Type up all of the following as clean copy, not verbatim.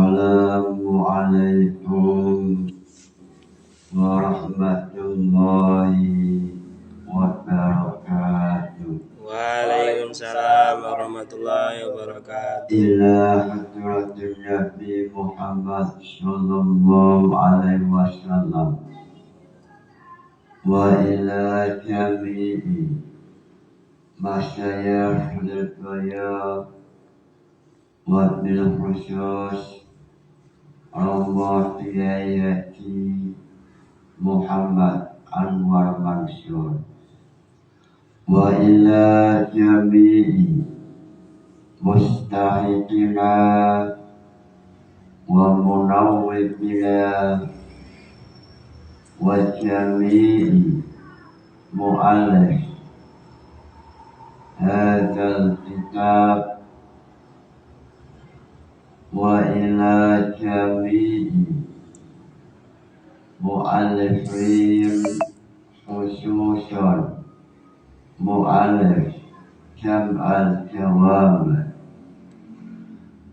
Assalamualaikum warahmatullahi wabarakatuh. Waalaikumsalam warahmatullahi wabarakatuh. Ila hadratin Nabi Muhammad sallallahu alaihi wasallam wa ila jami'i masyayikh al-qaya wa bil khusus Al-Mu'tiyati Muhammad Anwar Mansur wa ila jami'i mustahiqina wa munawwibina wa jami'i mu'allif hadzal kitab wa ila jami'i mu'allifin khususan mu'allif jam'al jawab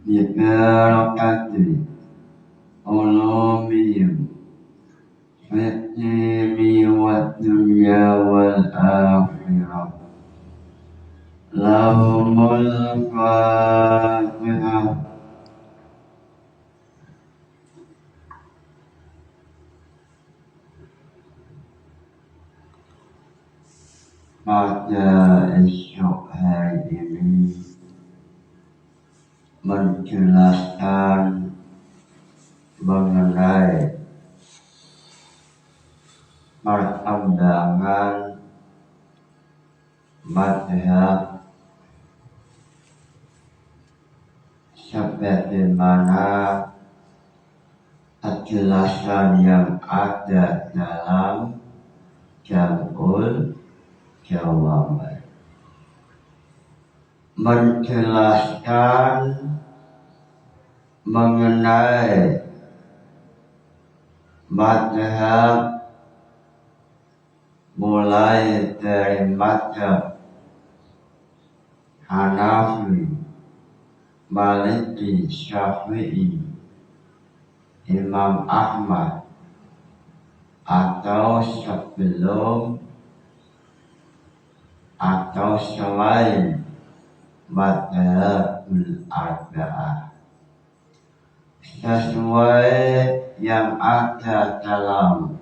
bibarakati ulumihim fitni wa dunya wal akhirah. Lahumul Fatihah. Pada esok hari ini menjelaskan mengenai perkembangan mazhab sebagaimana kejelasan yang ada dalam Jam'ul Jawab, menjelaskan mengenai mazhab mulai dari mazhab Hanafi, Maliki, Syafi'i, Imam Ahmad, atau sebelum atau selain mazhabul arba'ah, sesuai yang ada dalam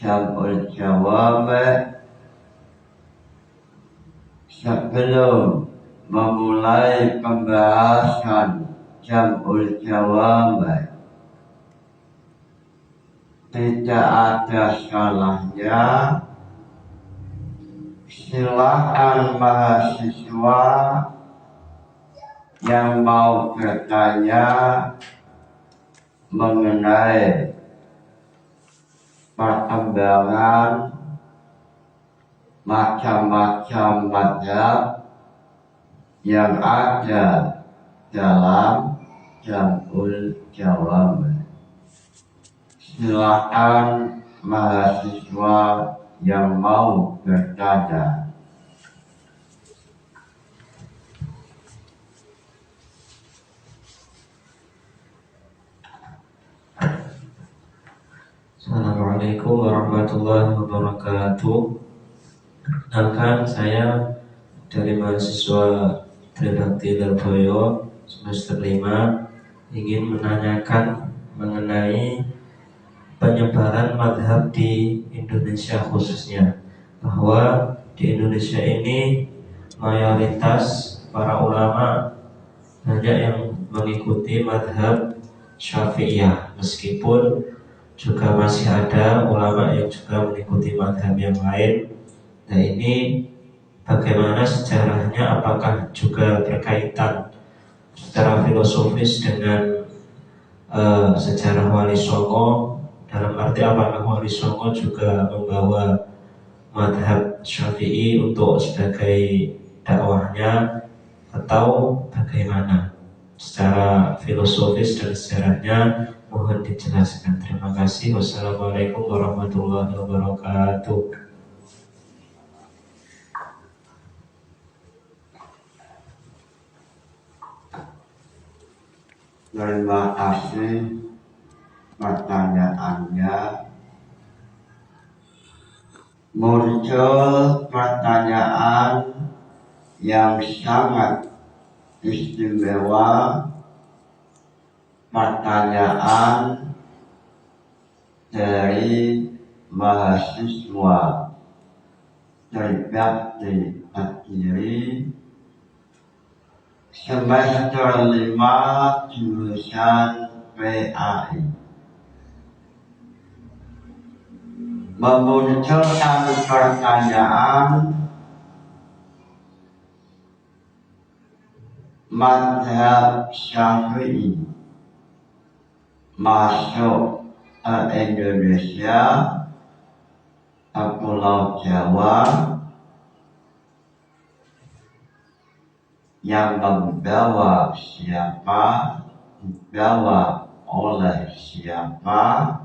Jam'ul Jawab. Sebelum memulai pembahasan Jam'ul Jawab, tidak ada salahnya silakan mahasiswa yang mau bertanya mengenai perkembangan macam-macam mazhab yang ada dalam Jam'ul Jawab. Silakan mahasiswa yang mau bertanya. Assalamualaikum warahmatullahi wabarakatuh. Perkenalkan, saya dari mahasiswa Trisakti Lirboyo semester 5 ingin menanyakan mengenai penyebaran mazhab di Indonesia khususnya, bahwa di Indonesia ini mayoritas para ulama banyak yang mengikuti mazhab Syafi'iyah, meskipun juga masih ada ulama yang juga mengikuti mazhab yang lain. Nah, ini bagaimana sejarahnya? Apakah juga berkaitan secara filosofis dengan sejarah Wali Songo? Dalam arti apakah Wali Songo juga membawa mazhab Syafi'i untuk sebagai dakwahnya, atau bagaimana secara filosofis dan sejarahnya? Mohon dijelaskan. Terima kasih. Wassalamualaikum warahmatullahi wabarakatuh. Terima kasih pertanyaannya. Muncul pertanyaan yang sangat istimewa, pertanyaan dari mahasiswa Trisakti Kediri semester 5 jurusan PAI. Memunculkan pertanyaan mazhab Syafi'i masuk ke Indonesia, ke Pulau Jawa, yang membawa siapa, dibawa oleh siapa,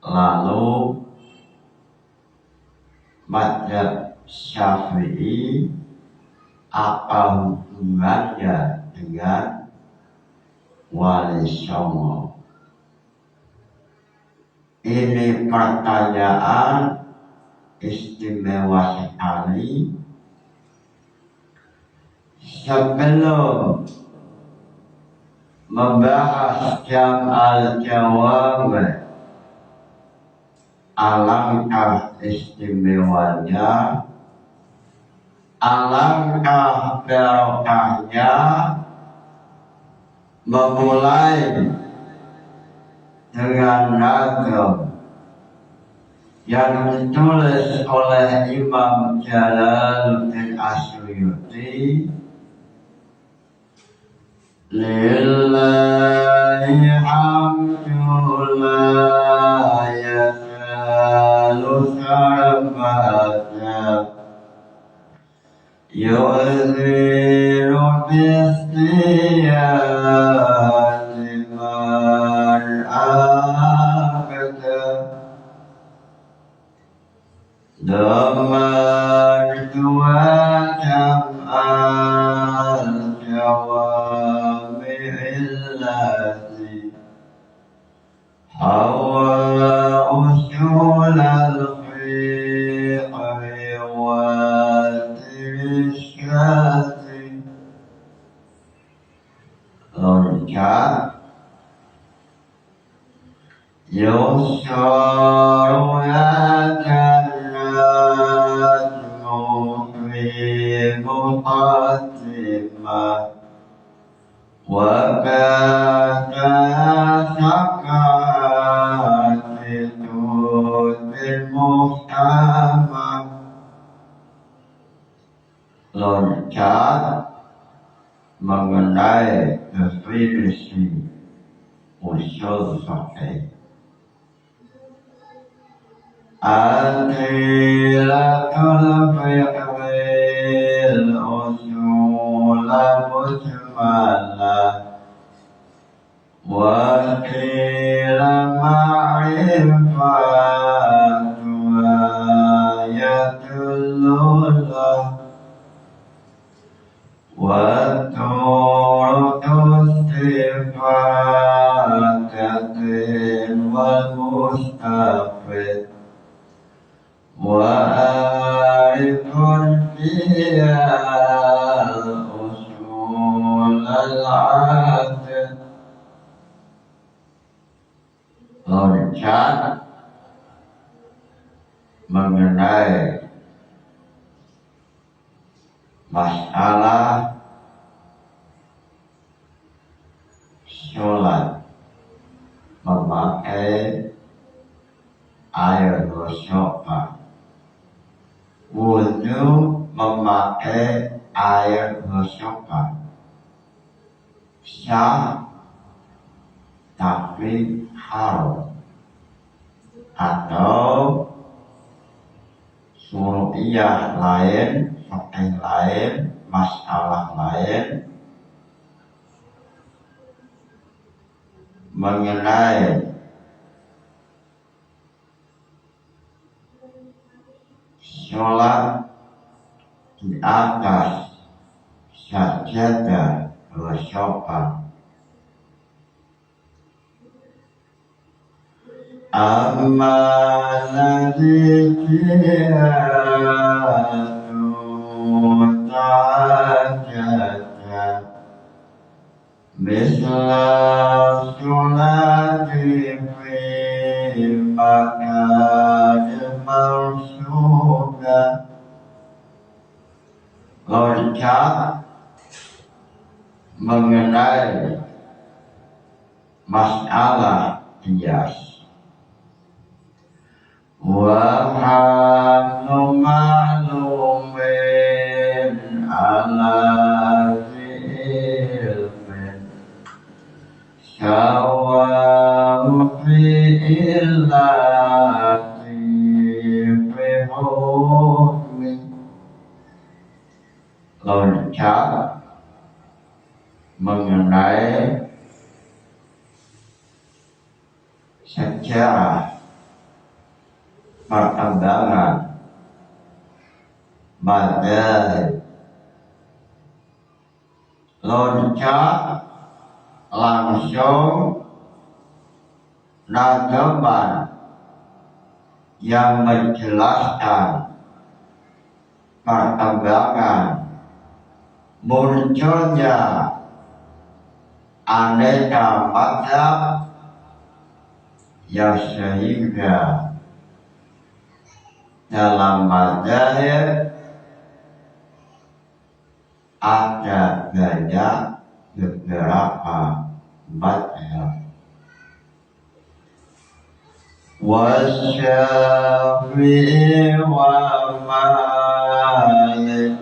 lalu mazhab Syafi'i apa hubungannya dengan Wali Songo. Ini pertanyaan istimewa sekali. Sebelum membahas jam al-jawab, alangkah istimewanya, alangkah barokahnya memulai dengan ragam yang ditulis oleh Imam Jalaluddin Asyuyuti. Lillahi hamdu la yazalu sarmada yu'ziru bistiyani man abada damar dua jam'al jawami illati hawa usul al-fiqh wa tirsyati. Lengkap yusaru ya muqaddimah wa kata sakatitun bil muhtamah. Loncat mengenai definisi usul fikih. Adilatul fiqhil usul mujmalah wa qila ma'rifatuha yadullah wa turutu sifatatin wal mustafid wa arifun fiyal usul al-adid. Loncat mengenai masalah sholat memakai air resapan, wudhu memakai air resapan, sah tapi haram, atau suruhiyah lain, fikih lain, masalah lain mengenai sholat di atas sajadah resapan الذي كانوا تعجتا مثل صلاة في مكان مرصودا. Loncat mengenai masalah hias. Wa hamlu ma'lumin ala ilmin sawa'u fi illati fi hukmi. Loncat mengenai sejarah perkembangan madzhab. Loncat langsung nadhaban yang menjelaskan perkembangan munculnya aneka madzhab yang sehingga dalam madzhab ada banyak beberapa madzhab. Wasyafi'i wa Malik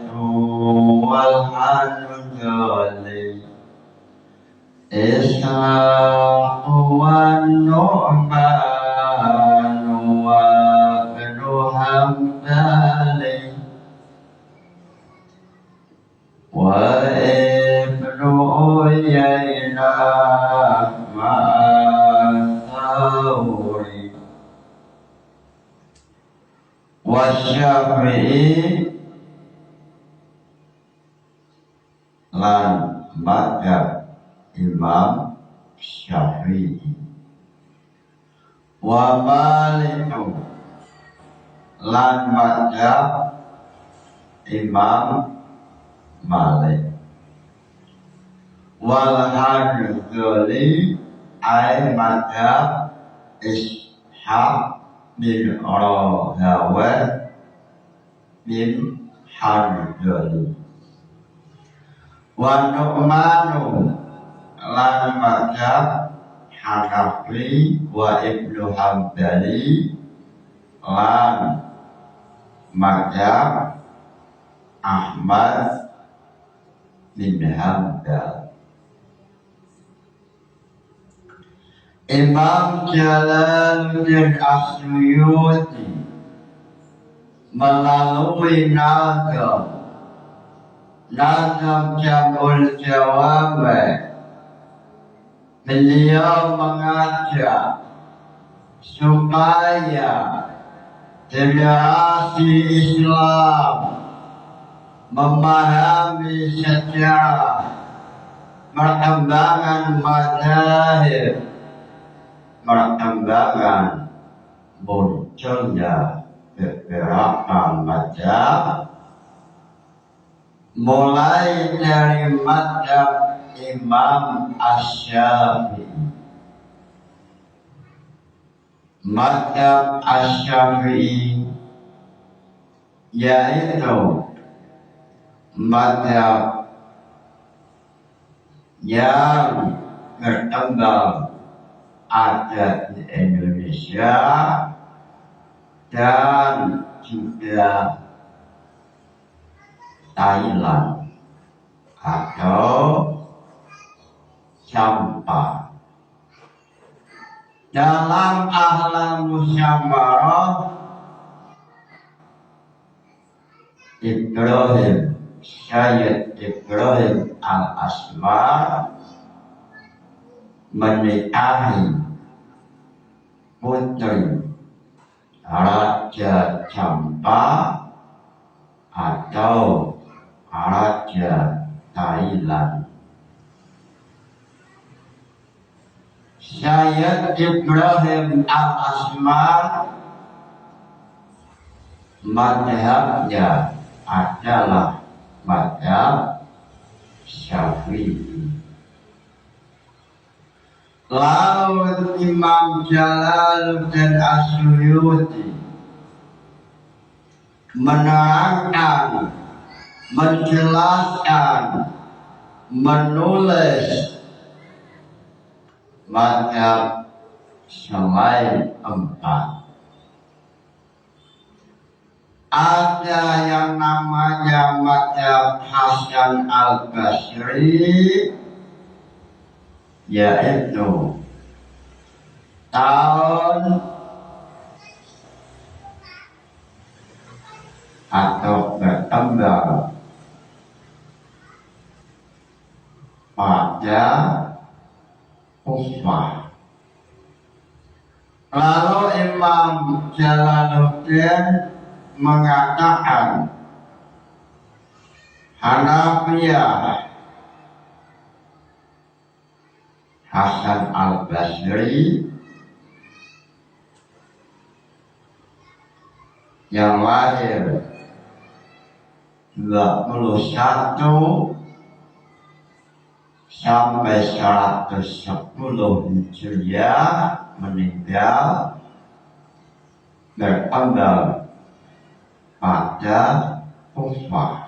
wal Hanbali Ishaq wa Nu'man wa Ibn Hanbali wa Ibn Uyainah ma'athawri wa Syafi'i lan madzhab Imam Syafi'i wa Malik lan madzhab Imam Malik wal Hanbali ay madzhab Ishaq bin Rahawayh bin Hanbali wa Nu'manu lan madzhab Hanafi wa Ibnu Hanbali lan madzhab Ahmad bin Hanbal. Imam Jalaluddin As-Suyuti melalui nazam Jamul Jawami, beliau mengajak supaya generasi Islam memahami sejarah perkembangan madzhab, perkembangan munculnya beberapa madzhab, mulai dari madzhab Imam Asy-Syafi'i. Madzhab Asy-Syafi'i yaitu madzhab yang berkembang ada di Indonesia dan juga Thailand atau Champa. Dalam Ahlam Musyawarah, Syed Ibrahim Al-Asmar menikahi putri Raja Champa atau Raja Thailand. Syekh Ibrahim Al-Asmar madhabnya adalah madhab Syafi'i. Lalu Imam Jalaluddin As-Suyuti menerangkan, menjelaskan, menulis madhab selain empat. Ada yang namanya madhab Hasan Al-Basri, yaitu tahun atau berkembang pada Kufah. Lalu Imam Jalaluddin mengatakan Hanafiyah Hasan Al-Basri yang lahir 21 sampai 110 Hijriah, meninggal berkembang pada Kufah.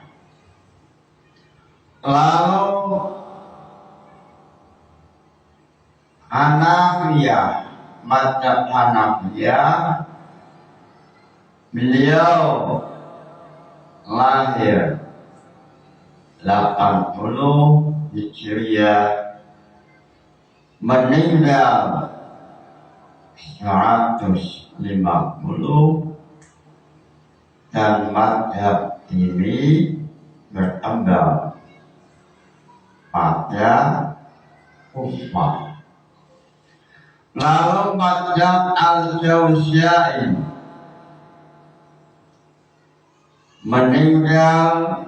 Lalu Hanafiyah, madhab Hanafiyah, beliau lahir 80 Hijriah, meninggal 150, dan madhab ini berkembang pada Kufah. Lalu madhab Al-Jawziyai meninggal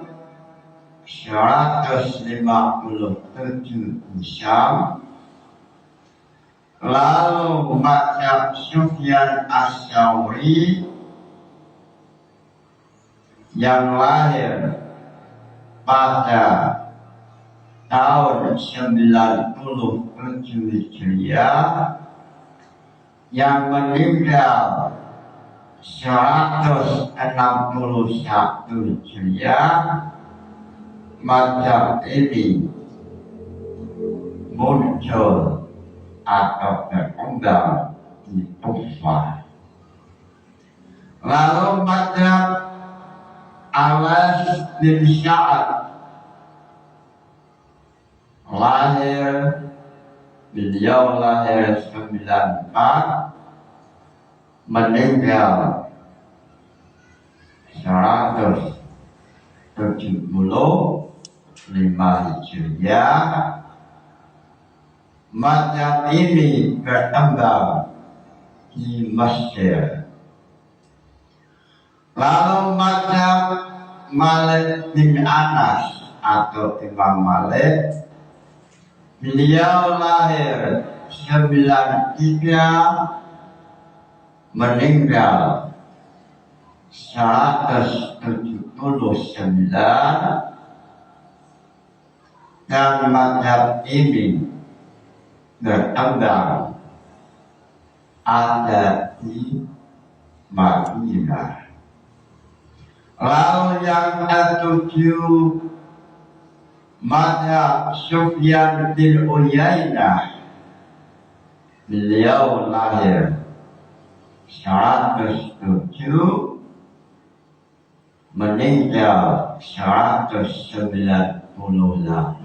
157 Hisham. Lalu madhab Sufyan As-Sawri yang lahir pada tahun 97 Hijriah, yang meninggal 161 Hijriah, madhab ini muncul atau berkembang di Kufah. Lalu madhab Alas bin Sa'ad lahir, beliau lahir 94, meninggal 175 Hijriah. Madhab ini berkembang di Mesir. Lalu madhab Malik bin Anas atau Imam Malik, beliau lahir 93, meninggal 179, dan madhab ini berkembang ada di Madinah. Lalu yang ketujuh, madhab Sufyan bin Uyainah, beliau lahir 107, meninggal 198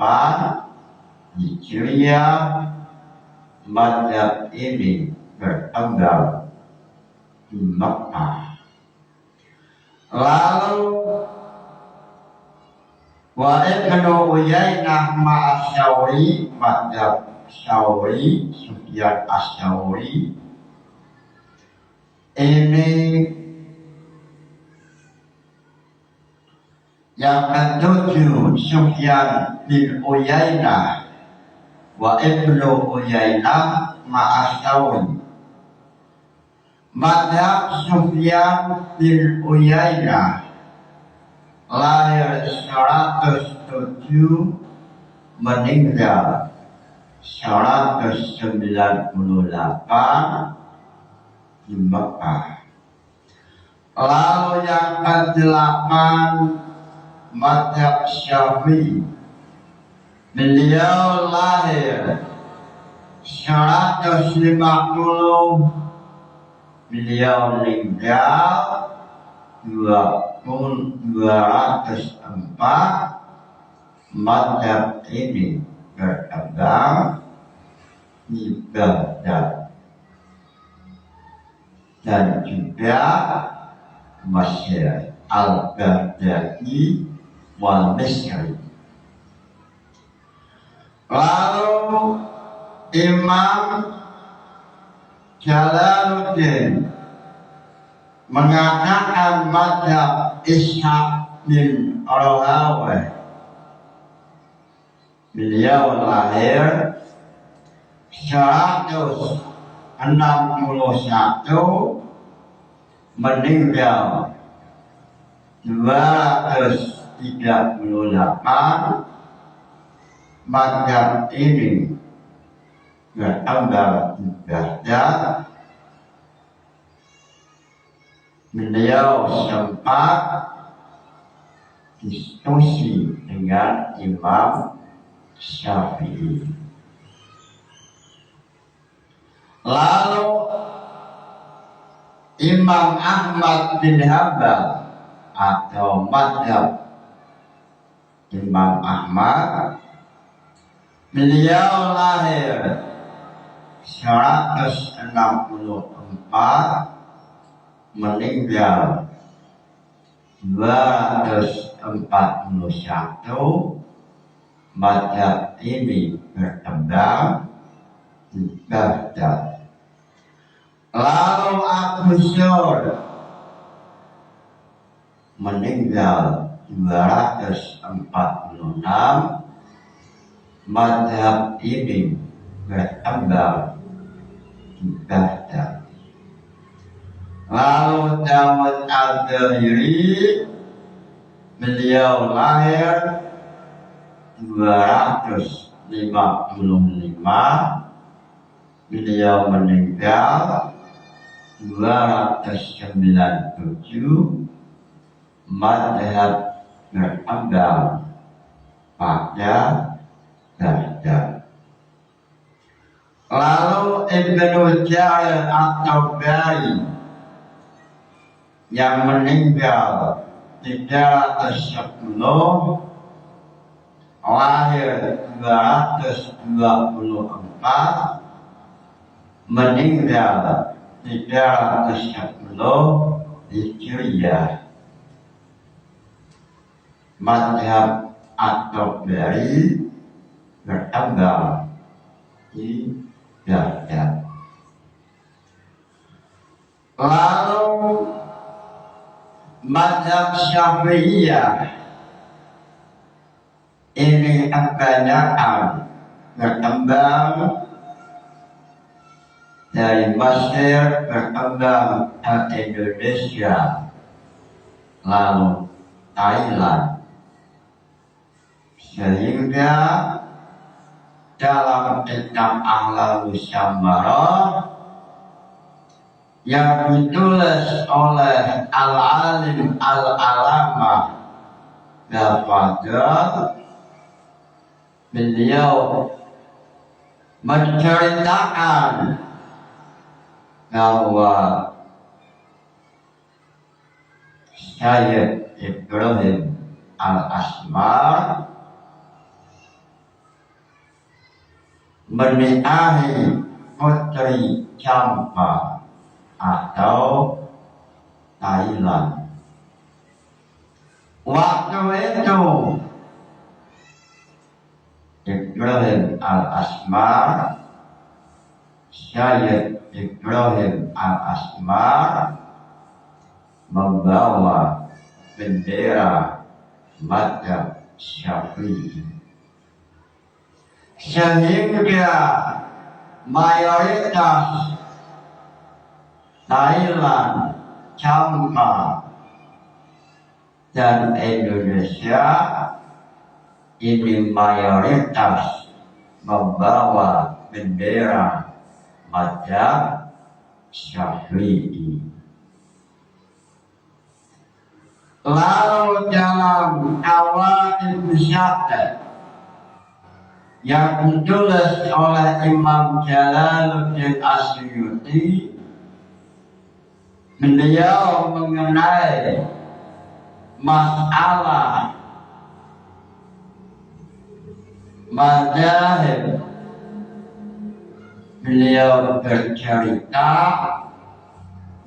Hijriah. Madhab ini berkembang di Makkah. Lalu wa Ibnu Uyainah ma'asyauri, madhab Syauri, Sufyan As-Syauri ini yang ketujuh, Sufyan bin Uyainah wa Ibnu Uyainah ma'asyawi. Madhab Sufyan bin Uyainah lahir 107, meninggal 198 di Mekah. Lalu yang ke-8 madhab Syafi'i, beliau lahir 150, beliau meninggal 204. Madhab ini berkembang di Baghdad dan juga Mesir, Al-Baghdadi wal Misri. Lalu Imam Jalaluddin mengatakan madhab Ishaq bin Rahawayh. Beliau lahir 161, meninggal 238. Madhab ini berkembang di Baghdad. Beliau sempat diskusi dengan Imam Syafi'i. Lalu Imam Ahmad bin Hanbal atau madhab Imam Ahmad, beliau lahir 164, meninggal 241. Madhab ini berkembang di Baghdad. Lalu Abu Syur meninggal 246. Madhab ini berkembang di Baghdad. Lalu Dawud al-Zahiri, beliau lahir 255, beliau meninggal 297. Madhab berkembang pada Baghdad. Lalu Ibnu Jarir at-Tabari yang meninggal 310, lahir 224, meninggal 310 Hijriyah. Madhab at-Tabari berkembang di Baghdad. Lalu madhab Syafi'iyah ini kebanyakan berkembang dari Mesir, berkembang ke Indonesia, lalu Thailand, sehingga dalam kitab Ahlul Syambarah yang ditulis oleh Al-Alim Al-Alamah Al-Fadl, beliau menceritakan bahwa Syekh Ibrahim Al-Asmar menikahi putri Champa atau Thailand. Waktu itu Ibrahim Al-Asmar, Syekh Ibrahim Al-Asmar membawa bendera madhab Syafi'i. sehingga mayoritas Thailand, Campa, dan Indonesia ini mayoritas membawa bendera mazhab Syafi'i. Lalu dalam Qawaid Syafi'i yang ditulis oleh Imam Jalaluddin Asyuyuti, beliau mengenai masalah mazhab. Beliau bercerita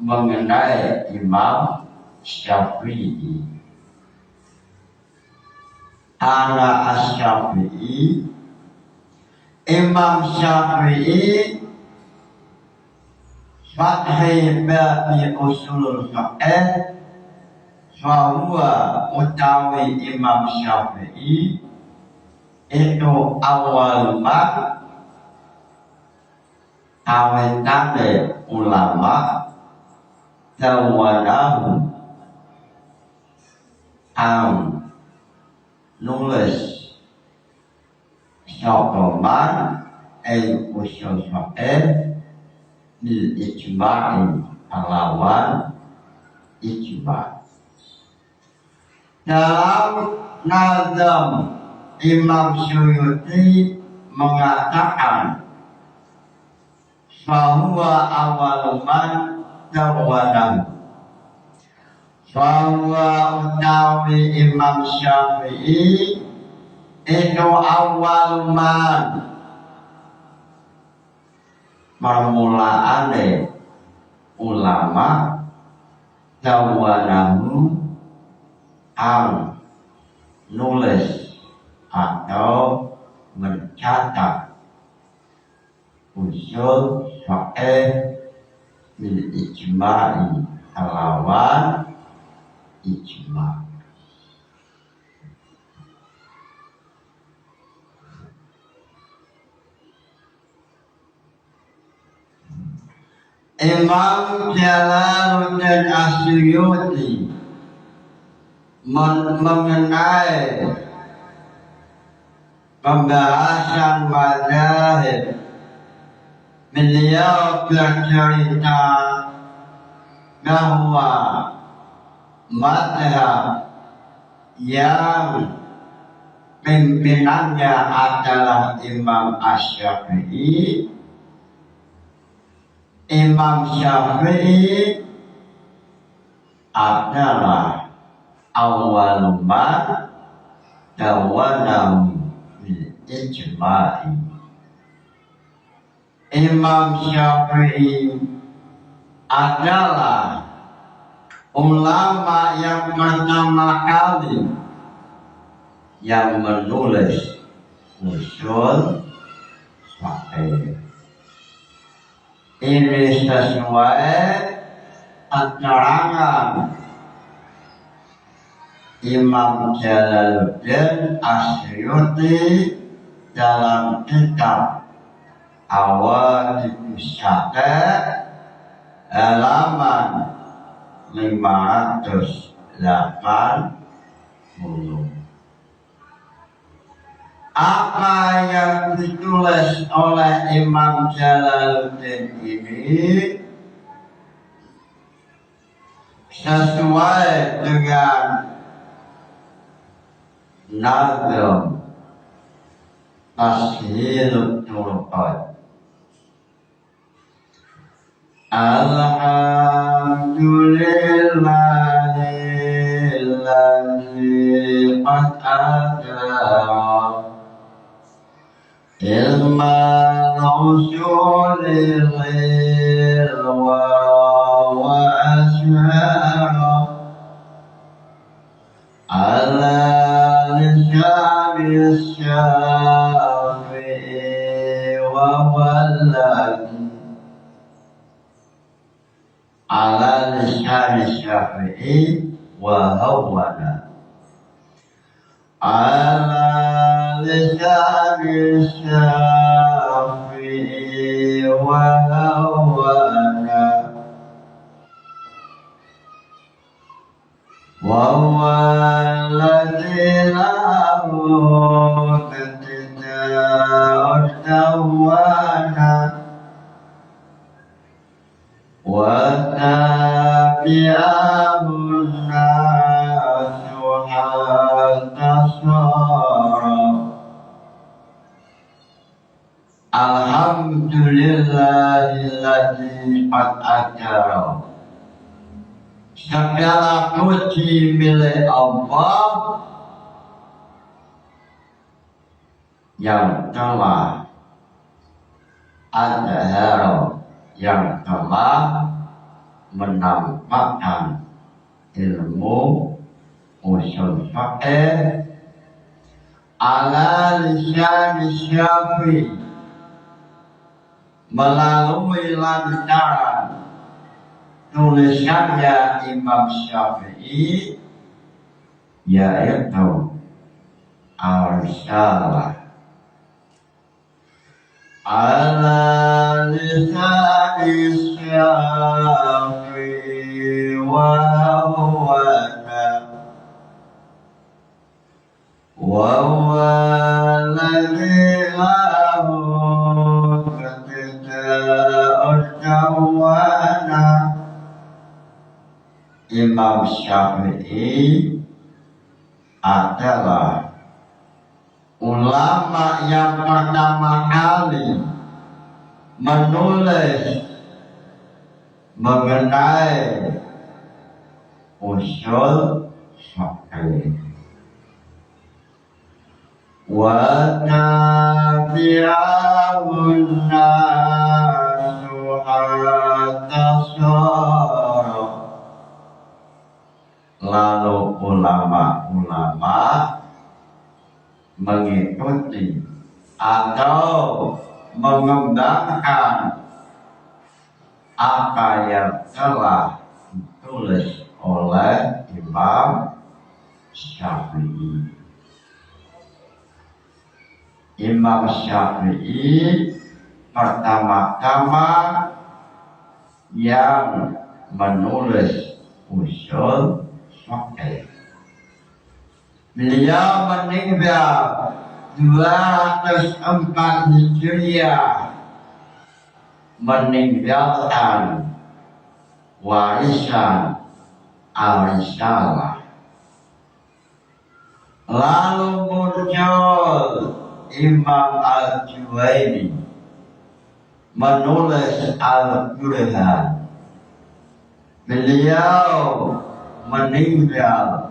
mengenai Imam Syafi'i. Ana Asy-Syafi'i, Imam Syafi'i fathi babi usul fiqh, fahuwa utawi Imam Syafi'i itu awal awetane ulama tawanahu nulis syakoman usul fiqh bil ijma'i alawan ijma'. Dalam nazam Imam Suyuti mengatakan bahwa awal man tawanan, bahwa utawi Imam Syafi'i itu awal man permulaane ulama tawanahu nulis atau mencatat usul fiqh bil ijma'i alawan ijma'. Imam Jalaluddin Asyuyuti mengenai pembahasan mazhab, beliau bercerita bahwa mazhab yang pimpinannya adalah Imam Asy-Syafi'i. Imam Syafi'i adalah awal man tawanam bil ijma'i. Imam Syafi'i adalah ulama yang pertama kali yang menulis usul fiqh. Ini sesuai keterangan Imam Jalaluddin Asyuyuti dalam kitab Qawaid Syafi'i halaman 580. Apa yang ditulis oleh Imam Jalaluddin ini sesuai dengan nazam Tashilul Turuqat. Alhamdulillahilladzi qad adara ilman usulil wa asyara ala lisani Syafi'i wa waladi ala lisani Syafi'i wa hawwana ala lisan syafi'i wa hawana wa huwa alladhi lahu tawana wa tabi'ahun nasu hatta sara. Alhamdulillahilladzi qad ajara. Segala puji milik Allah yang telah adhara, yang telah menampakkan ilmu usul fiqh ala lisan Syafi'i, melalui lantaran tulisannya Imam Syafi'i, yaitu Ar-Risalah ala lisan Syafi'i wa huwa alladhi lahu tawana. Imam Syafi'i adalah ulama yang pertama kali menulis mengenai usul fiqh. Wa tabi'ahun nasu hatta sara. Lalu ulama-ulama mengikuti atau mengembangkan apa yang telah ditulis oleh Imam Syafi'i. Imam Syafi'i pertama-tama yang menulis usul fiqh. Beliau meninggal 204 Hijriah, meninggalkan warisan Ar-Risalah. Lalu muncul Imam Al-Juwaini menulis Al-Burhan. Beliau meninggal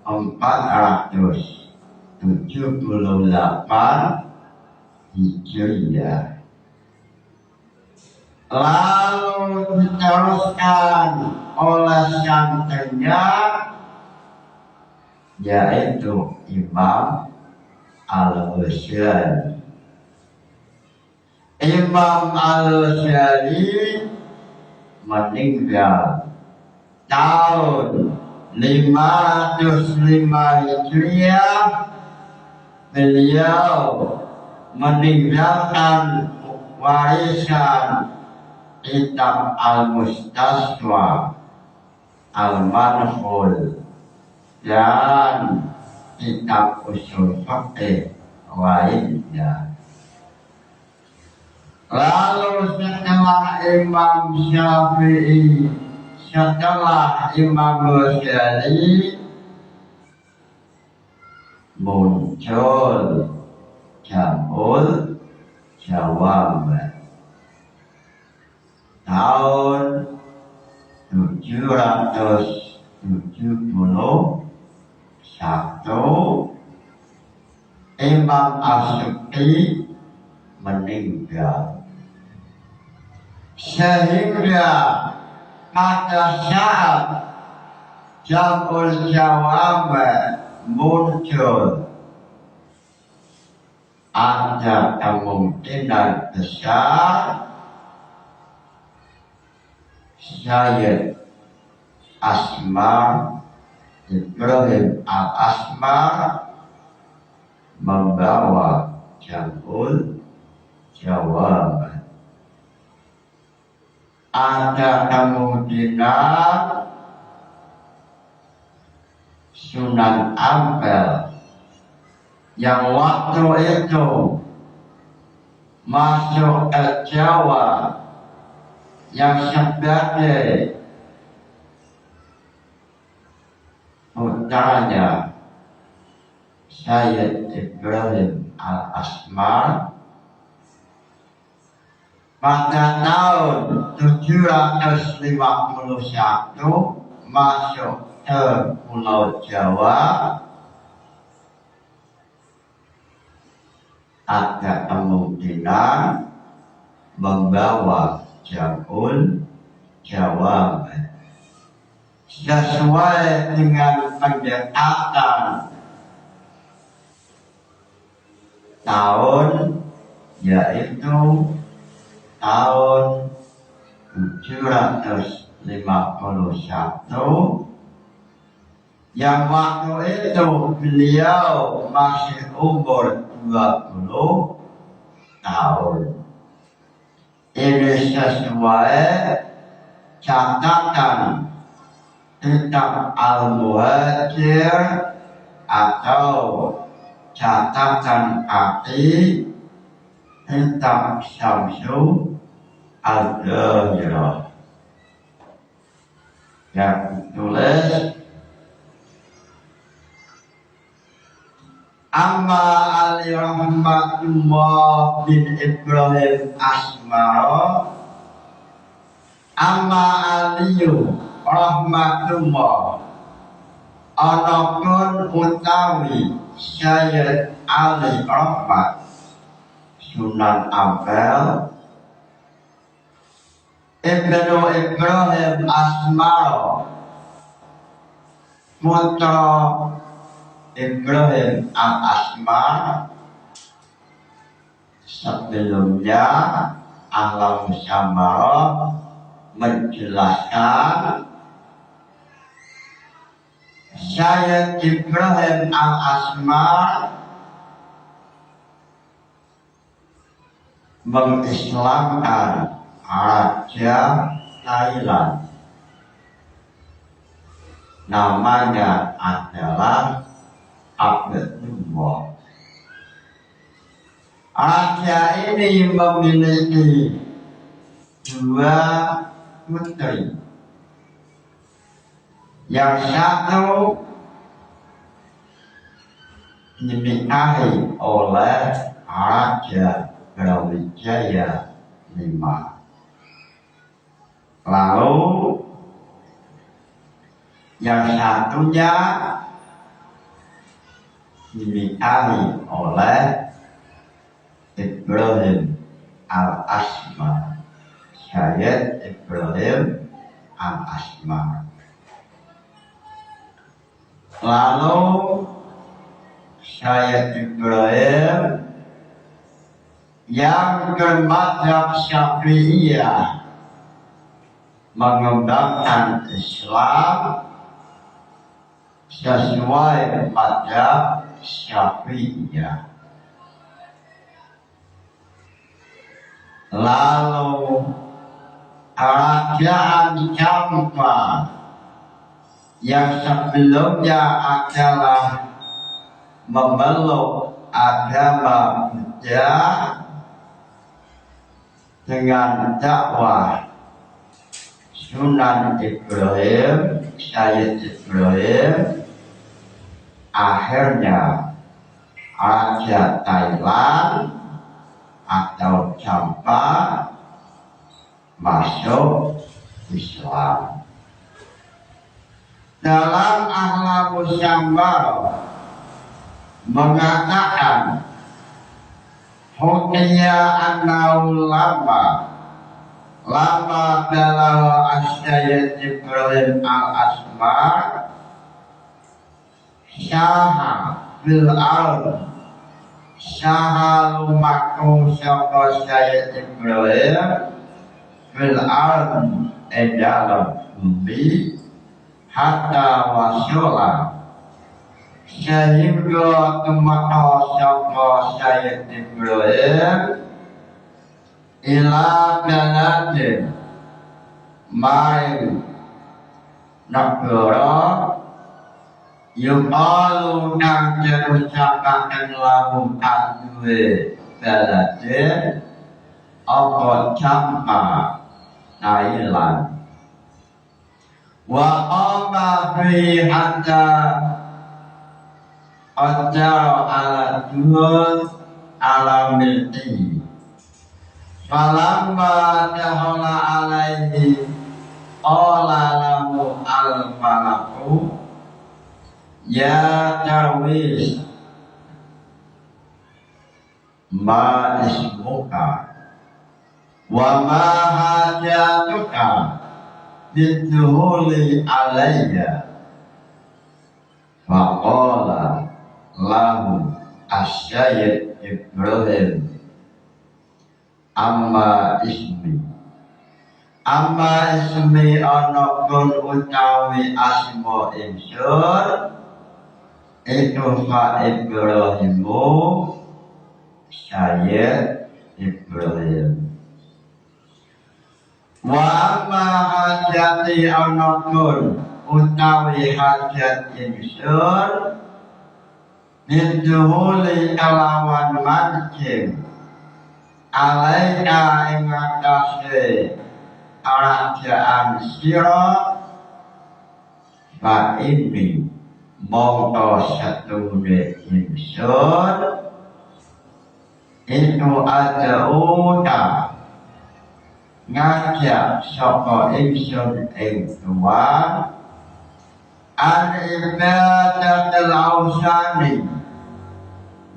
478 Hijriah. Lalu diteruskan oleh santrinya, yaitu Imam Al-Ghazali. Imam Al-Ghazali meninggal tahun 505 Hijriah. Beliau meninggalkan warisan kitab Al-Mustasfa, Al-Manhul, dan kitab usul fiqh lainnya. Lalu setelah Imam Syafi'i, setelah Imam Ghazali, muncul Jam'ul Jawami tahun 771. Imam As-Sukti meninggal, sehingga pada saat Jam'ul Jawami muncul, ada kemungkinan besar Syed Asmar Ibrahim Al-Asmar membawa jamul jawab. Ada kemungkinan Sunan Ampel yang waktu itu masuk ke Jawa yang sebagai putranya Sayyid Ibrahim Al-Asmar pada tahun 751 masuk ke Pulau Jawa. Ada kemungkinan membawa jamul jawab sesuai dengan pendekatan tahun, yaitu tahun 751 yang waktu itu beliau masih umur 20 tahun. Ini sesuai catatan kitab Al-Muhajir atau catatan kaki kitab Syamsu Al-Zahirah yang tulis Amma Ali Rahmatullah bin Ibrahim Asmara Amma Aliyu Rahmatullah Anakun utawi Sayyid Ali Rahmat Sunan Ampel Ibnu Ibrahim Asmara putra Ibrahim Al-Asmar. Sebelumnya Alam Samara menjelaskan Sayyid Ibrahim Al-Asmar mengislamkan Raja Thailand. Namanya adalah Abdullah. Raja ini memiliki 2 putri. Yang satu dinikahi oleh Raja Brawijaya V. Lalu yang satunya dinikahi oleh Ibrahim Al-Asmar, Sayyid Ibrahim Al-Asmar. Lalu Sayyid Ibrahim yang bermadzhab Syafi'iyah mengembangkan Islam sesuai madzhab Syafi'iyah. Lalu kerajaan Campa yang sebelumnya adalah memeluk agama Buddha dengan dakwah Sunan Ibrahim, Sayyid Ibrahim, akhirnya Raja Thailand atau Campa masuk Islam. Dalam Ahlamus Syambar mengatakan Hukiya annahu lama balagha Sayyid Ibrahim Al-Asmar syaha bil ard syaha lumaku sapa Sayyid Ibrahim bil ard dalam bumi hatta wasyola sehingga kemana sapa Sayyid Ibrahim ila baladin maring negara yuqalu kang diucapaken lahum adwe baladin apa Campa Thailand wa qama fi hatta Ajar ala duhul ala milti falamma dahala alaihi qala lahu al-malaku ya Darwish ma ismuka wa ma hajatuka biduhuli alayya faqala lahu Sayyid Ibrahim amma ismi ana kun utawi asma ingsun itu fa Ibrahimu Sayyid Ibrahim wa amma hajati ana kun utawi hajat ingsun Minduhuli kalawan mancing alaika ingatasi kerajaan siro fa ini mongko setune ingsun itu ada uta ngajak saka ingsun ing Tuhan an ibadatul ausani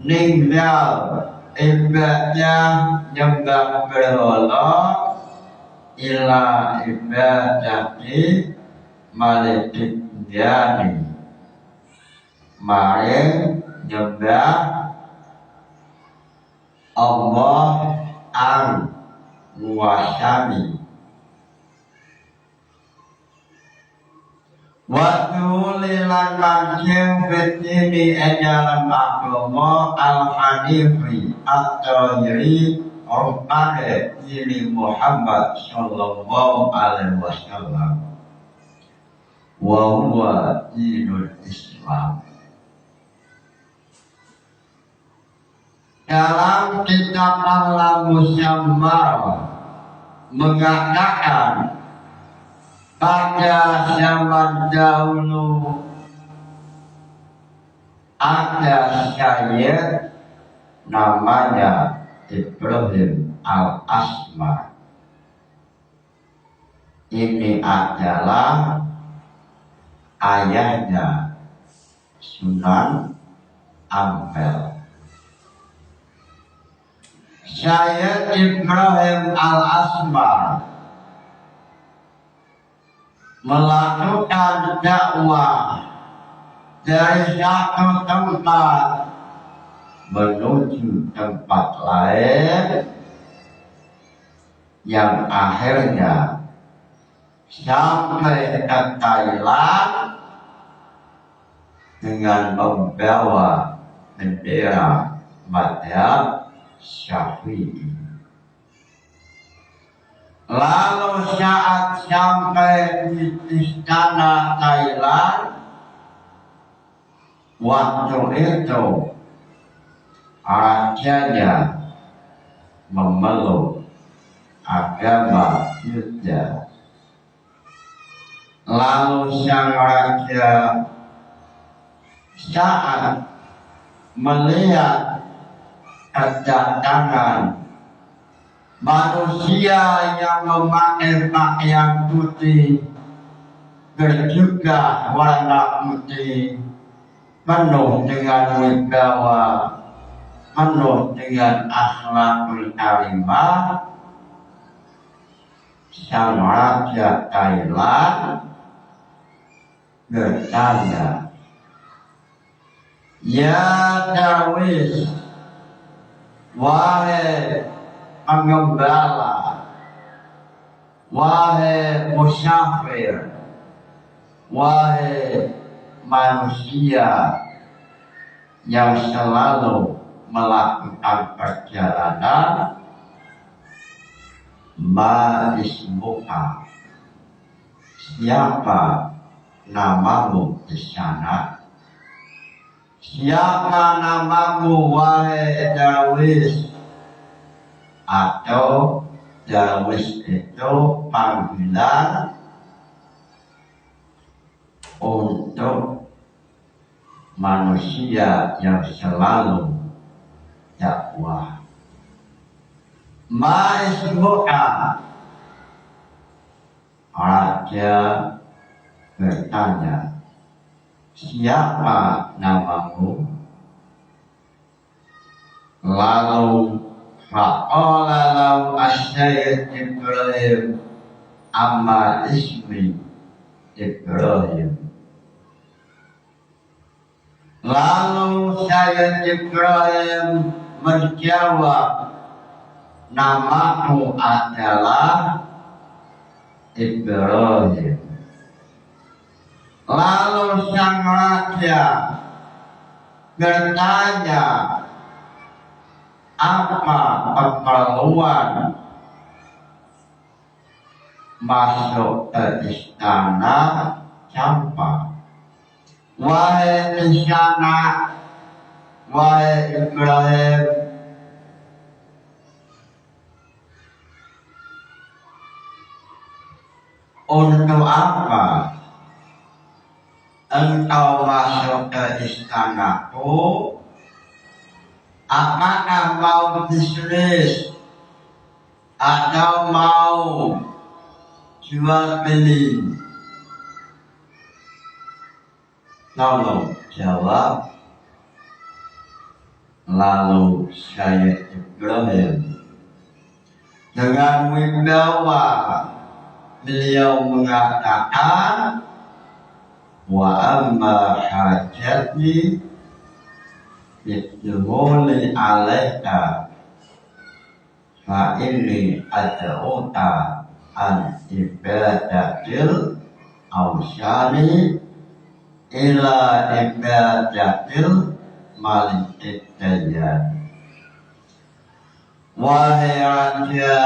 ninggal ibadah nyembah berhala ila ibadati malikin diani maring nyembah Allah ang wasami waktu lilan mancing betini ejalan agama al-hanifi atau jadi pada diri Muhammad sallallahu alaihi wasallam wa huwa dinul Islam. Dalam kitab Al-Musammar mengatakan pada zaman dahulu ada Sayyid namanya Ibrahim Al-Asma. Ini adalah ayahnya Sunan Ampel. Sayyid Ibrahim Al-Asma melakukan dakwah dari satu tempat menuju tempat lain yang akhirnya sampai ke Thailand dengan membawa bendera mazhab Syafi'i. Lalu saat sampai di istana Thailand, waktu itu rajanya memeluk agama Buddha. Lalu sang raja saat melihat kedatangan manusia yang memakai pakaian putih berjubah warna putih penuh dengan wibawa, penuh dengan akhlakul karimah, sang raja Thailand bertanya, "Ya Darwish, wahai pengembala, wahai musafir, wahai manusia yang selalu melakukan perjalanan, ma ismuka, siapa namamu di sana? Siapa namamu wahai darwis? Atau darwis itu panggilan untuk manusia yang selalu dakwah. Ma ismuka, raja bertanya, siapa namamu? Lalu faqala lahu asy-syaikh Ibrahim, amma ismi Ibrahim. Lalu Syekh Ibrahim menjawab, namaku adalah Ibrahim. Lalu sang raja bertanya, apa keperluan masuk ke istana Campa? Wahai istana, wahai Ibrahim, untuk apa engkau masuk ke istanaku? Apakah mau bisnis atau mau jual beli? Tolong jawab. Lalu Syekh Ibrahim dengan wibawa beliau mengatakan, wa amma hajatni bidhuli alaika fa inni ad'uka an ibadatil awsani ila ibadatil malikid dayyan. Wahai raja,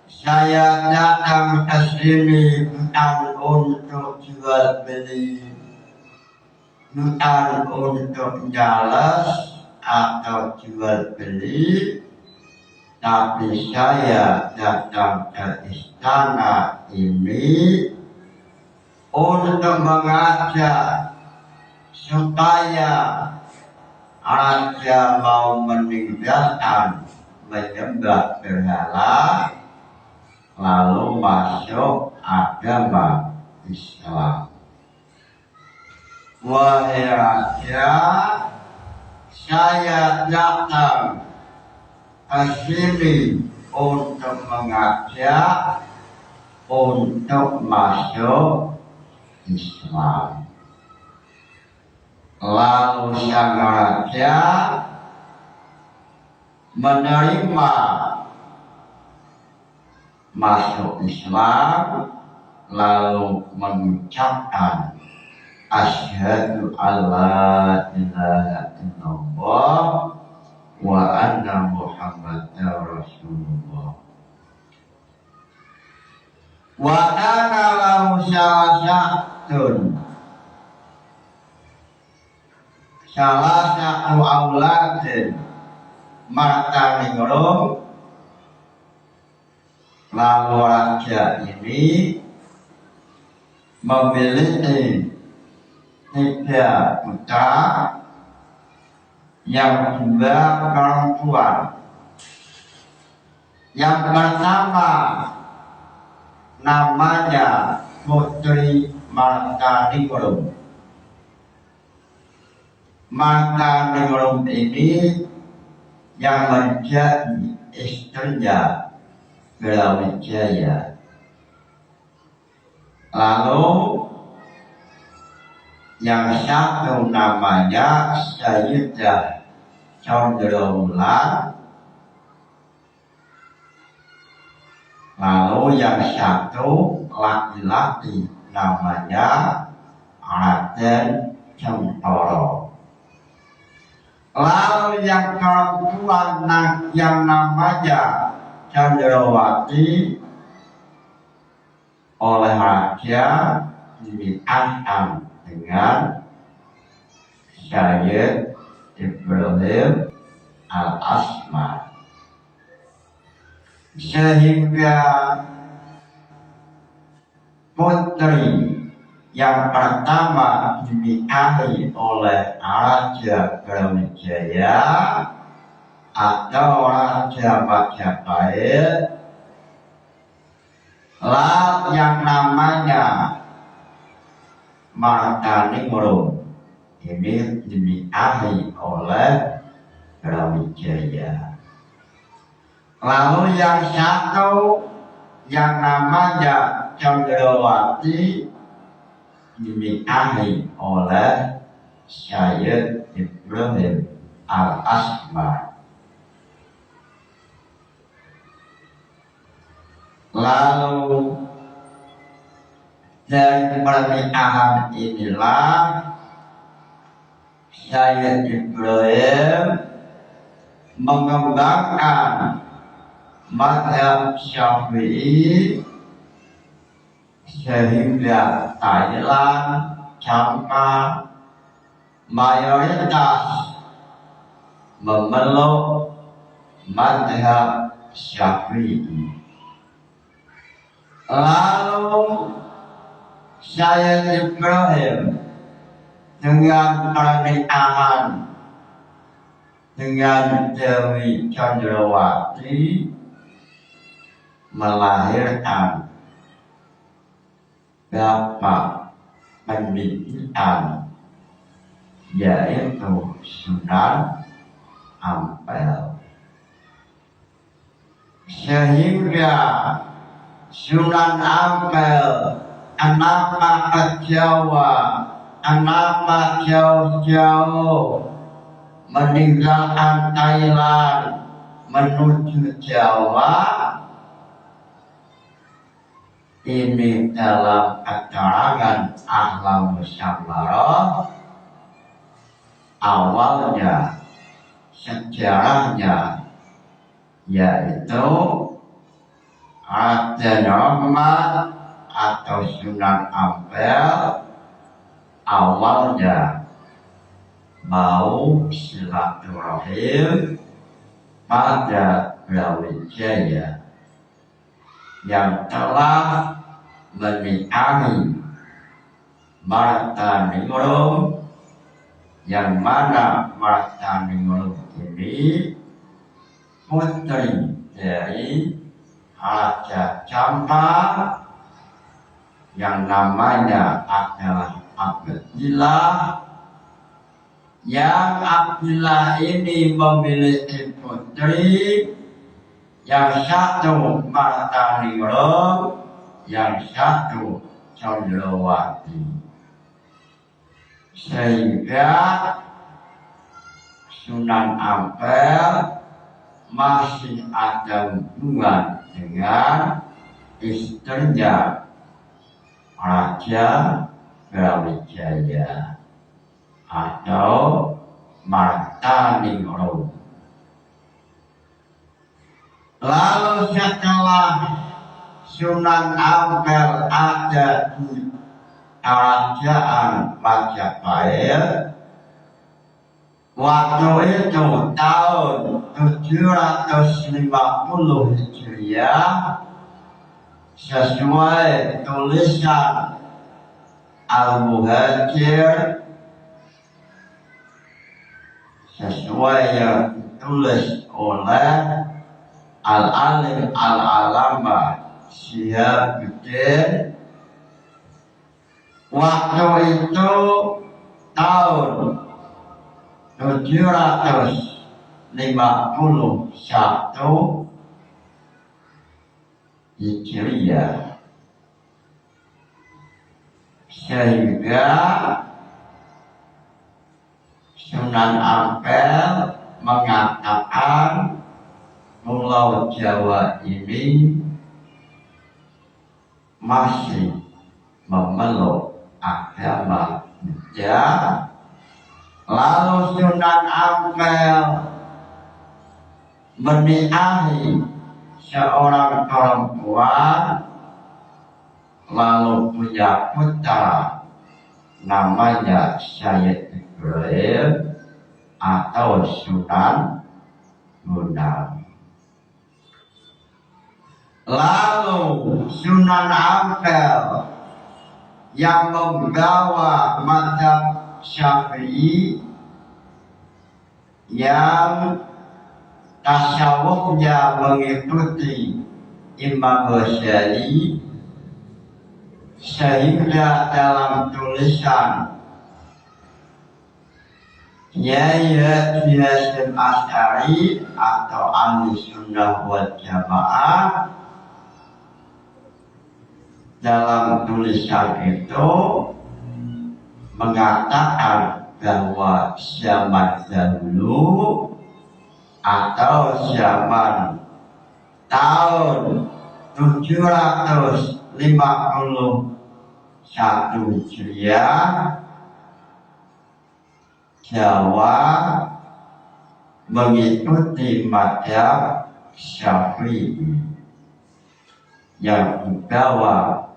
saya datang ke sini bukan untuk jual beli, bukan untuk jalas atau jual beli, tapi saya datang ke istana ini untuk mengajak supaya raja mau meninggalkan menyembah berhala lalu masuk agama Islam. Wahai raja, saya datang ke sini untuk mengajak untuk masuk Islam. Lalu sang raja menerima masuk Islam, lalu mengucapkan asyhadu alla ilaha illallah wa anna muhammadar rasulullah. Wa kana lahu salah satu auladin mata ningrum. Lalu raja ini memiliki 3 putra, yang 2 perempuan. Yang pertama namanya Putri Martaningrum. Martaningrum ini yang menjadi istrinya Brawijaya. Lalu yang satu namanya Sayyidah Condrowulan. Lalu yang satu laki-laki namanya Raden Cemporo. Lalu yang perempuan yang namanya Chandrawati oleh raja dinikahkan dengan Syed Ibrahim Al-Asmar, sehingga putri yang pertama dinikahi oleh Raja Brawijaya atau Raja Majapahit lah yang namanya Martaningrum ini dinikahi oleh Brawijaya. Lalu yang satu yang namanya Chandrawati dinikahi oleh Syed Ibrahim Al-Asmar. Lalu dari pernikahan inilah Syed Ibrahim mengembangkan mazhab Syafi'i sehingga Thailand, Champa mayoritas memeluk mazhab Syafi'i. Lalu Syed Ibrahim dengan pernikahan dengan Dewi Chandrawati melahirkan bapak pendidikan, yaitu Sunan Ampel, sehingga Sunan Ampel kenapa ke Jawa, kenapa jauh-jauh meninggalkan Thailand menuju Jawa. Ini dalam keterangan Ahlam Musyammarah, awalnya sejarahnya yaitu Raden Rahmat atau Sunan Ampel awalnya mau silaturahim pada Brawijaya yang telah menikahi Martaningrum, yang mana Martaningrum ini putri dari Raja Champa yang namanya adalah Abdillah, yang Abdillah ini memiliki putri yang satu Martaningrum, yang satu Chandrawati, sehingga Sunan Ampel masih ada hubungan dengan istrinya Raja Brawijaya atau Martaningrum. Lalu setelah Sunan Ampel ada di kerajaan Majapahit, waktu itu tahun 750 Hijriah, sesuai tulisan Al-Muhajir, sesuai yang ditulis oleh Al-Alim Al-Alama Syihabuddin, waktu itu tahun 751 Hijriah, sehingga Sunan Ampel mengatakan Pulau Jawa ini masih memeluk agama Buddha. Lalu Sunan Ampel menikahi seorang perempuan, lalu punya putra namanya Syed Ibrahim atau Sunan Bonang. Lalu Sunan Ampel yang membawa mazhab Syafi'i yang tasawufnya mengikuti Imam Ghazali, sehingga dalam tulisan Kiai Haji Hasyim Asy'ari atau Ahli Sunnah wal Jamaah, dalam tulisan itu mengatakan bahwa zaman dahulu atau zaman tahun 751 Hijriah, Jawa mengikuti mazhab Syafi'i yang dibawa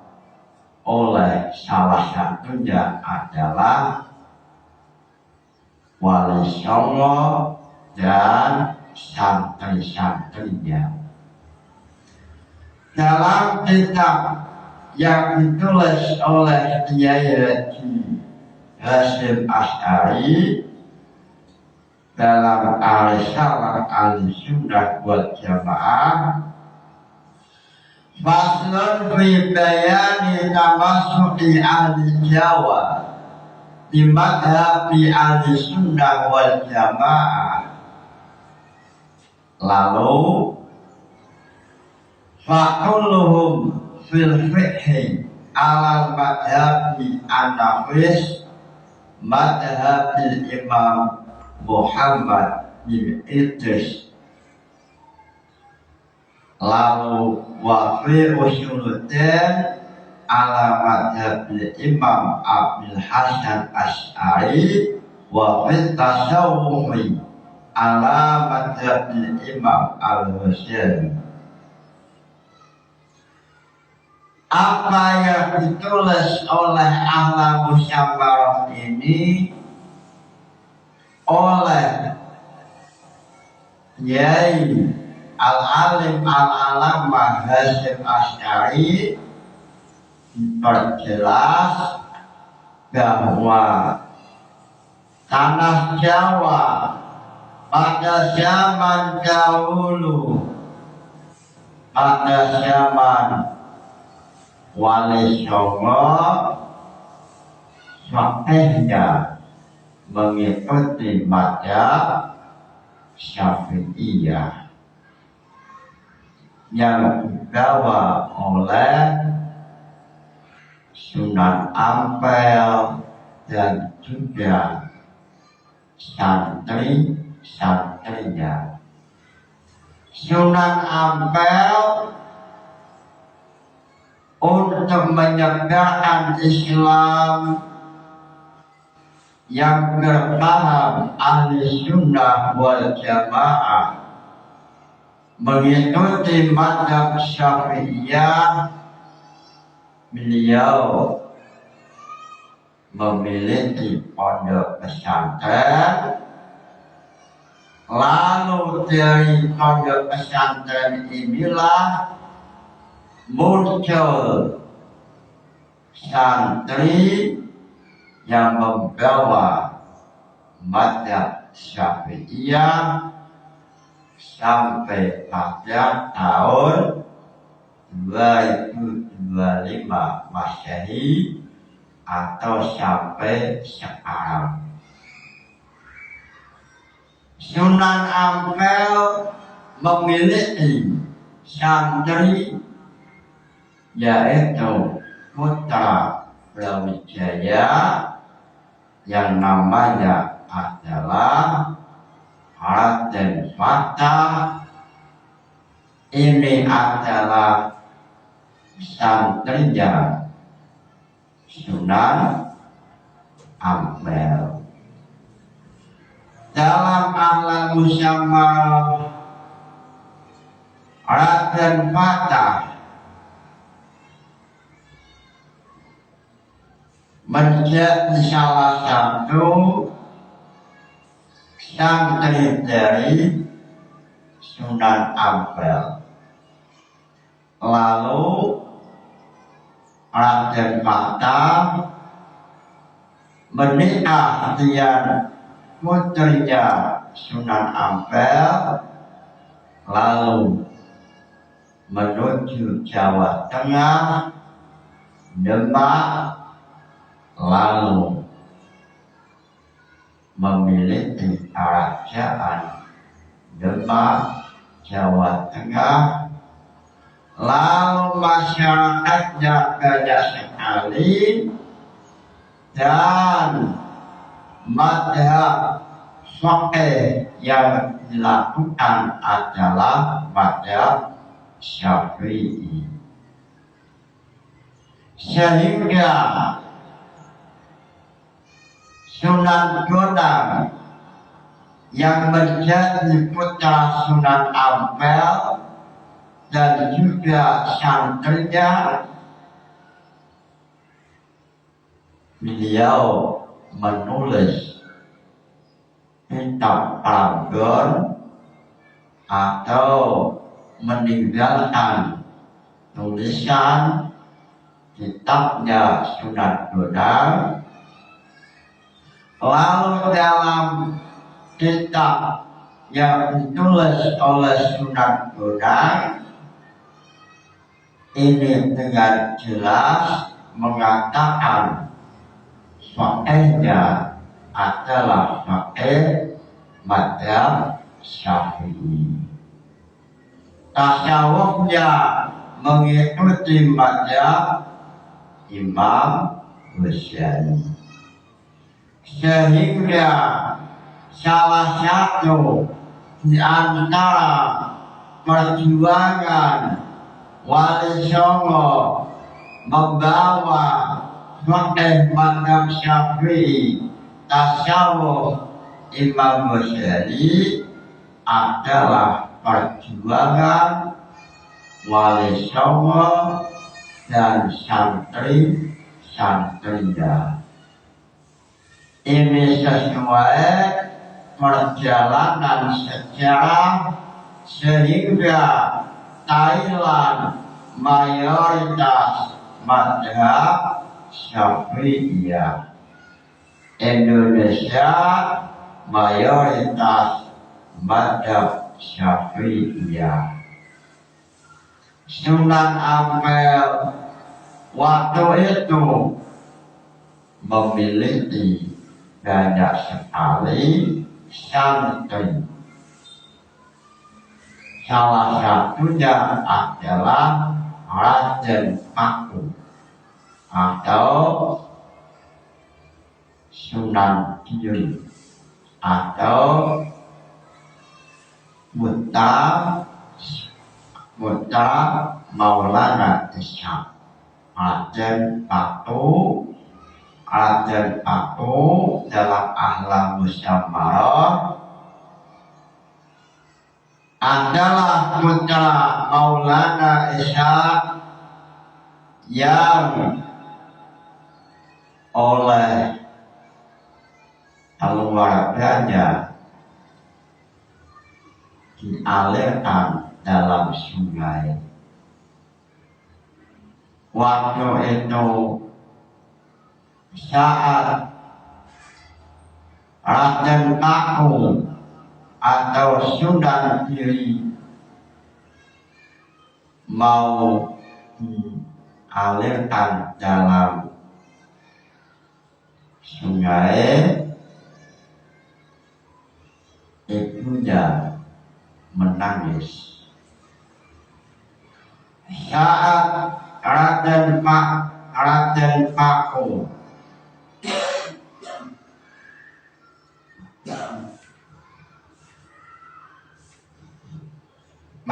oleh salah satunya adalah Wali Songo dan santri-santrinya. Dalam kitab yang ditulis oleh Kiai Haji Hasyim Asy'ari dalam Al-Risalah Ahlussunnah wal Jamaah, faslun fi bayani tamassuki ahli Jawa di madhabi Ahlussunnah wal Jamaah. Lalu fakulluhum fil fiqhi ala madhabi an-nafis madhabil Imam Muhammad bin Idris. Lalu wa fi usuluddin ala madhabil Imam Abdul Hasan Asy'ari wa fi tasawwufi ala madhabil Imam Al-Husaini. Apa yang ditulis oleh Ahla Musyawarah ini oleh Yai Al-Alim Al-Alamah Hasyim Asy'ari diperjelas bahwa tanah Jawa pada zaman dahulu, pada zaman Wali Songo, fakihnya mengikuti mazhab Syafi'iyah yang dibawa oleh Sunan Ampel dan juga santri-santrinya. Sunan Ampel untuk menyebarkan Islam yang berpaham Ahli Sunnah wal Jamaah, mengikuti mazhab Syafi'iyah, beliau memiliki pondok pesantren. Lalu dari pondok pesantren inilah muncul santri yang membawa mazhab Syafi'iyah sampai pada tahun 2025 Masehi atau sampai sekarang. Sunan Ampel memiliki santri yaitu putra Brawijaya yang namanya adalah Raden Fatah. Ini adalah santrinya Sunan Ampel. dalam alam musyama Raden Fatah menjadi salah satu santri dari Sunan Ampel. Lalu Raden Fatah menikah dengan putrinya Sunan Ampel, lalu menuju Jawa Tengah, Demak, lalu memiliki kerajaan Demak, Jawa Tengah. Lalu masyarakatnya banyak sekali dan madhab fikih yang dilakukan adalah madhab Syafi'i. Sehingga Sunan Bonang yang menjadi putra Sunan Ampel dan juga santrinya, beliau menulis kitab Prambon atau meninggalkan tulisan kitabnya Sunan Bonang. Lalu dalam kitab yang ditulis oleh Sunan Bonang ini dengan jelas mengatakan fikihnya adalah fikih madhab Syafi'i. Tasawufnya mengikuti madhab Imam Ghazali. Sehingga salah satu di antara perjuangan Wali Songo membawa fikih madhab Syafi'i, tasawuf Imam Ghazali adalah perjuangan Wali Songo dan santri-santrinya. Ini sesuai perjalanan sejarah sehingga Thailand mayoritas madhab Syafi'iyah, Indonesia mayoritas madhab Syafi'iyah. Sunan Ampel waktu itu memiliki banyak sekali santri. Salah satunya adalah Raden Paku atau Sunan Kiri atau Muta Maulana Ishaq. Raden Paku dalam ahlam musyawarah adalah putra Maulana Ishaq yang oleh keluarganya dialirkan dalam sungai. Waktu itu saat Raden Paku atau Sunan Kiri mau dialirkan dalam sungai, ibunya menangis. Saat Raden Paku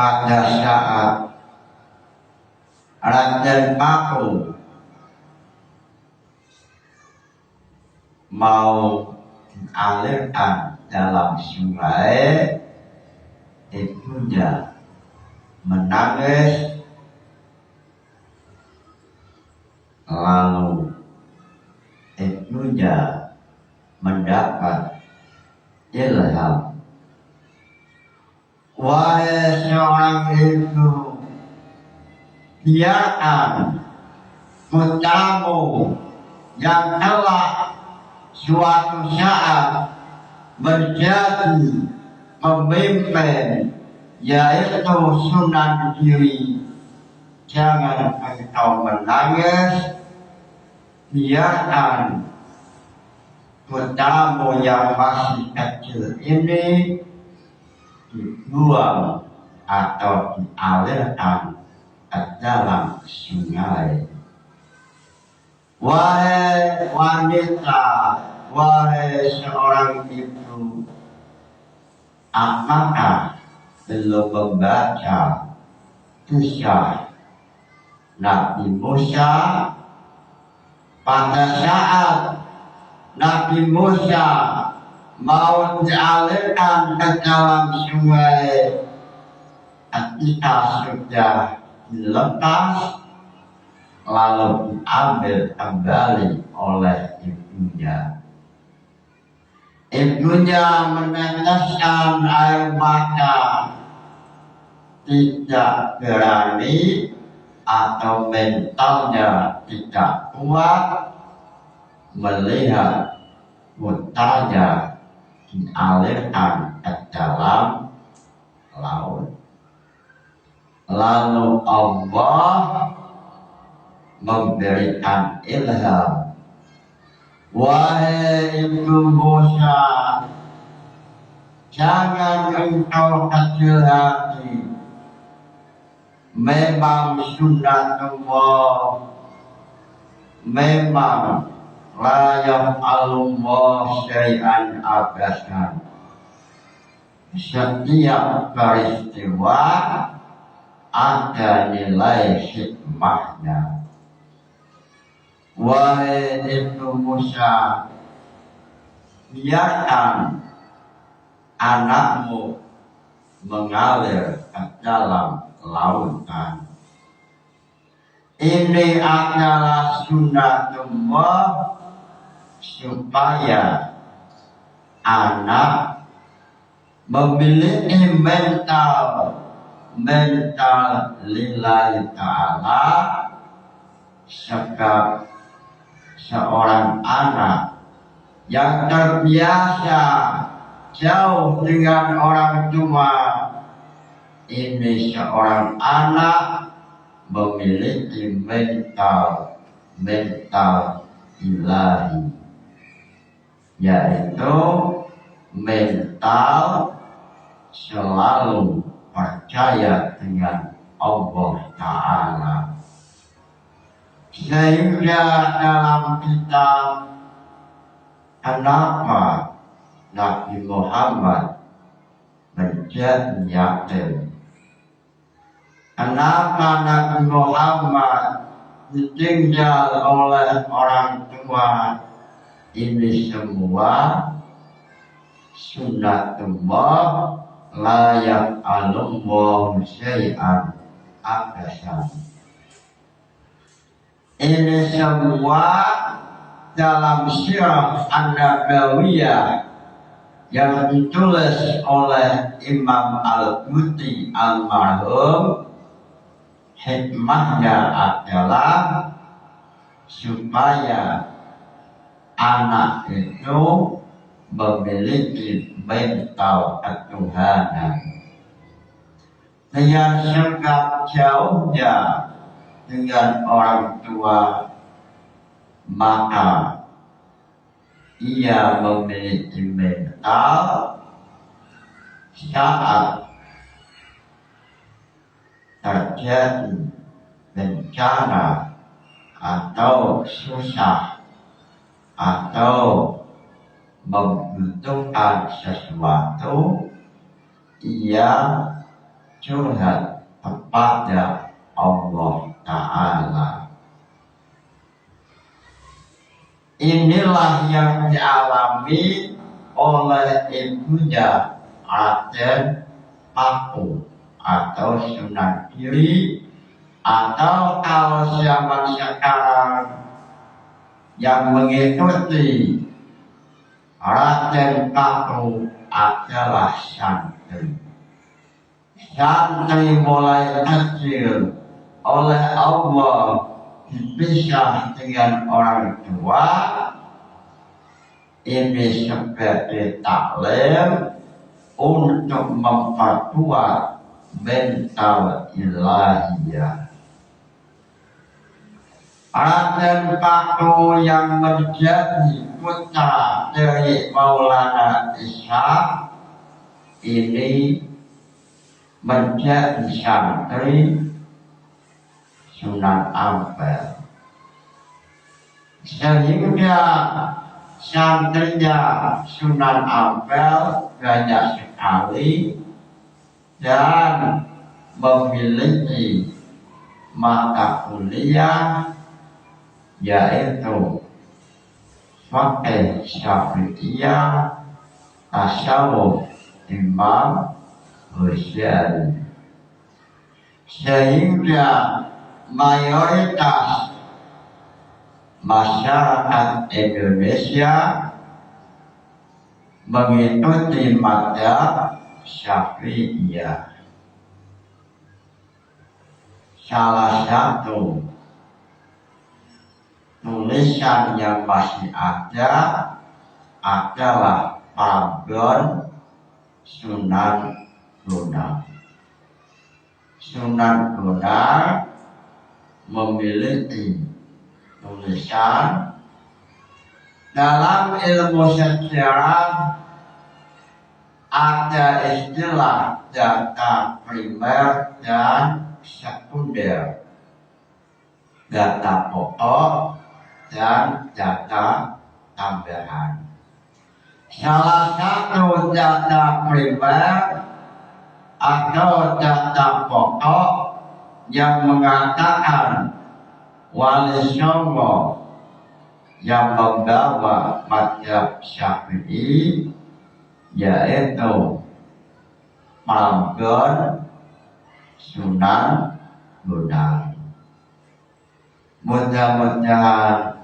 pada saat Raden Paku mau dialirkan dalam sungai, ibunya menangis, lalu ibunya mendapat ilham. Wahai seorang ibu, biarkan putramu yang telah suatu saat menjadi pemimpin, yaitu Sunan Giri, jangan engkau menangis. Biarkan putramu yang masih kecil ini dibuang atau dialirkan ke dalam sungai. Wahai wanita, wahai seorang ibu, apakah belum membaca kisah Nabi Musa pada saat Nabi Musa mau dialirkan ke dalam sungai, ketika sudah dilepas lalu diambil kembali oleh ibunya. Ibunya meneteskan air mata, tidak berani atau mentalnya tidak kuat melihat putranya dialirkan ke dalam laut. Lalu Allah memberikan ilham. Wahai ibu Musa, jangan engkau kecil hati. Memang sunnatullah, memang la yaf'alullah syai'an abasan. Setiap peristiwa ada nilai hikmahnya. Wahai ibu Musa, biarkan anakmu mengalir ke dalam lautan. Ini adalah sunnatullah supaya anak memiliki mental lillahi ta'ala. Sebab seorang anak yang terbiasa jauh dengan orang tua, ini seorang anak memiliki mental ilahi, yaitu mental selalu percaya dengan Allah Ta'ala. Sehingga dalam kitab kenapa Nabi Muhammad menjadi yatim, kenapa Nabi Muhammad ditinggal oleh orang tua, ini semua sunnatullah la yaf'alullahu syai'an abasan. Ini semua dalam sirah an-nabawiyah yang ditulis oleh Imam Al-Buti almarhum. Hikmahnya adalah supaya anak itu memiliki mental ketuhanan. Dengan sikap jauhnya dengan orang tua, maka ia memiliki mental saat terjadi bencana atau susah atau membutuhkan sesuatu, ia curhat kepada Allah Ta'ala. Inilah yang dialami oleh ibunya Raden Paku atau Sunan Giri, atau kalau zaman sekarang yang mengikuti Raden Paku adalah santri. Santri mulai kecil oleh Allah dipisah dengan orang tua, ini sebagai taklim untuk memperkuat mental ilahiyah. Raden Paku yang menjadi putra dari Maulana Ishaq ini menjadi santri Sunan Ampel, sehingga santrinya Sunan Ampel banyak sekali dan memiliki mata kuliah yaitu Fiqh Syafi'iyah, Tasawuf Imam Ghazali, sehingga mayoritas masyarakat Indonesia mengikuti mazhab Syafi'iyah. Salah satu tulisan yang masih ada adalah Pardon Sunan Bonang. Sunan Bonang memiliki tulisan dalam ilmu sejarah, ada istilah data primer dan sekunder, data pokok dan data tambahan. Salah satu data primer atau data pokok yang mengatakan Wali Songo yang membawa mazhab Syafi'i yaitu Pardon Sunan Bonang. Mudah-mudahan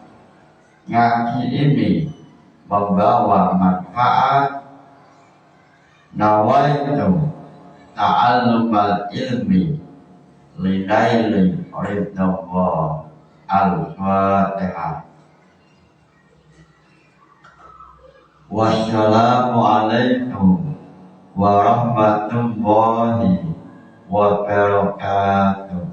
ngaji ini membawa manfaat. Nawaitu ta'allumal ilmi linaili ridallah. Al-Fatihah. Wassalamualaikum warahmatullahi wabarakatuh.